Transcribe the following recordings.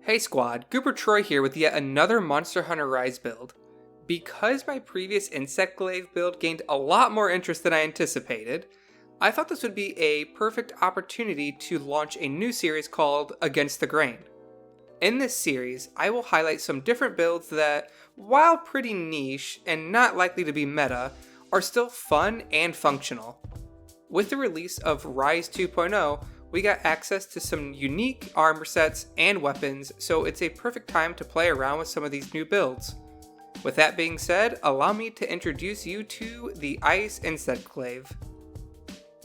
Hey squad, Goober Troy here with yet another Monster Hunter Rise build. Because my previous Insect Glaive build gained a lot more interest than I anticipated, I thought this would be a perfect opportunity to launch a new series called Against the Grain. In this series, I will highlight some different builds that, while pretty niche and not likely to be meta, are still fun and functional. With the release of Rise 2.0, we got access to some unique armor sets and weapons, so it's a perfect time to play around with some of these new builds. With that being said, allow me to introduce you to the Ice Insect Glaive.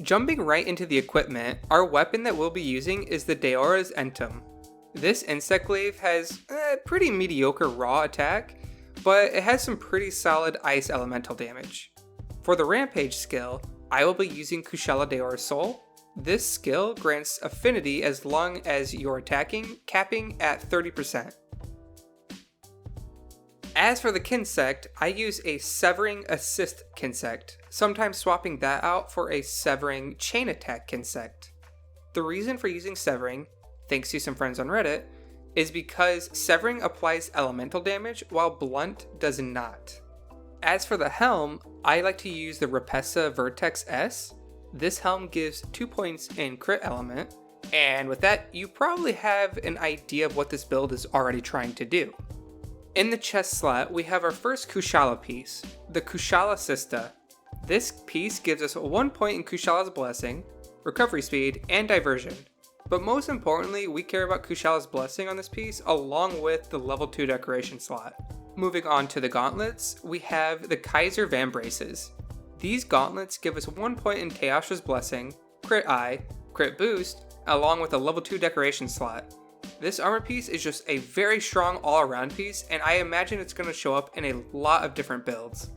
Jumping right into the equipment, our weapon that we'll be using is the Daora's Entom. This Insect Glaive has a pretty mediocre raw attack, but it has some pretty solid ice elemental damage. For the Rampage skill, I will be using Kushala Daora's Soul. This skill grants affinity as long as you're attacking, capping at 30%. As for the Kinsect, I use a Severing Assist Kinsect, sometimes swapping that out for a Severing Chain Attack Kinsect. The reason for using Severing, thanks to some friends on Reddit, is because Severing applies elemental damage while Blunt does not. As for the Helm, I like to use the Rhopessa Vertex S. This helm gives 2 points in crit element, and with that, you probably have an idea of what this build is already trying to do. In the chest slot, we have our first Kushala piece, the Kushala Cista. This piece gives us 1 point in Kushala's Blessing, recovery speed, and diversion. But most importantly, we care about Kushala's Blessing on this piece along with the level 2 decoration slot. Moving on to the Gauntlets, we have the Kaiser Vambraces. These gauntlets give us 1 point in Teosha's Blessing, crit eye, crit boost, along with a level 2 decoration slot. This armor piece is just a very strong all-around piece, and I imagine it's going to show up in a lot of different builds.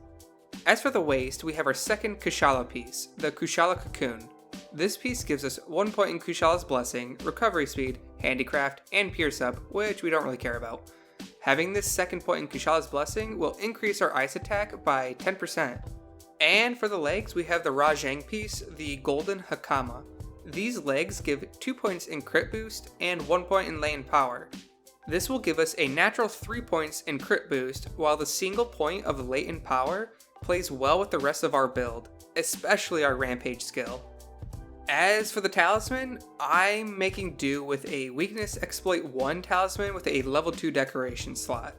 As for the waist, we have our second Kushala piece, the Kushala Cocoon. This piece gives us 1 point in Kushala's Blessing, recovery speed, handicraft, and pierce up, which we don't really care about. Having this second point in Kushala's Blessing will increase our ice attack by 10%. And for the legs, we have the Rajang piece, the Golden Hakaman. These legs give 2 points in crit boost and 1 point in lay in power. This will give us a natural 3 points in crit boost, while the single point of latent power plays well with the rest of our build, especially our Rampage skill. As for the Talisman, I'm making do with a Weakness Exploit 1 Talisman with a level 2 decoration slot.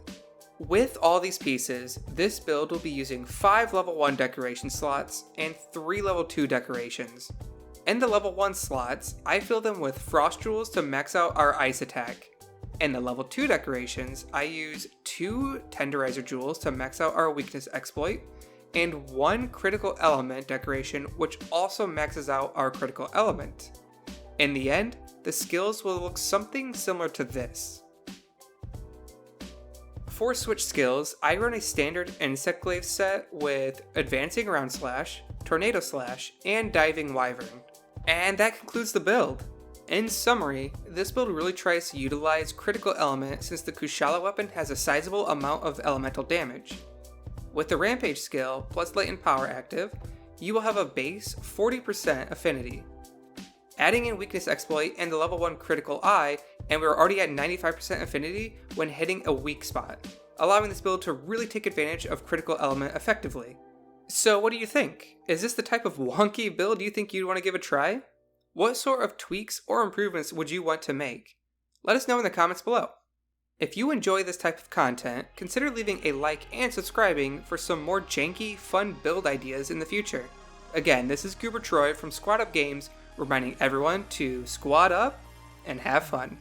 With all these pieces, this build will be using 5 level 1 decoration slots and 3 level 2 decorations. In the level 1 slots, I fill them with Frost Jewels to max out our ice attack. In the level 2 decorations, I use 2 Tenderizer Jewels to max out our Weakness Exploit, and 1 Critical Element decoration which also maxes out our Critical Element. In the end, the skills will look something similar to this. For switch skills, I run a standard Insect Glaive set with Advancing Round Slash, Tornado Slash, and Diving Wyvern. And that concludes the build. In summary, this build really tries to utilize Critical Element since the Kushala weapon has a sizable amount of elemental damage. With the Rampage skill plus Latent Power active, you will have a base 40% affinity. Adding in Weakness Exploit and the level 1 Critical Eye, and we're already at 95% affinity when hitting a weak spot, allowing this build to really take advantage of Critical Element effectively. So what do you think? Is this the type of wonky build you think you'd want to give a try? What sort of tweaks or improvements would you want to make? Let us know in the comments below. If you enjoy this type of content, consider leaving a like and subscribing for some more janky, fun build ideas in the future. Again, this is Goober Troy from Squad Up Games, reminding everyone to squad up and have fun.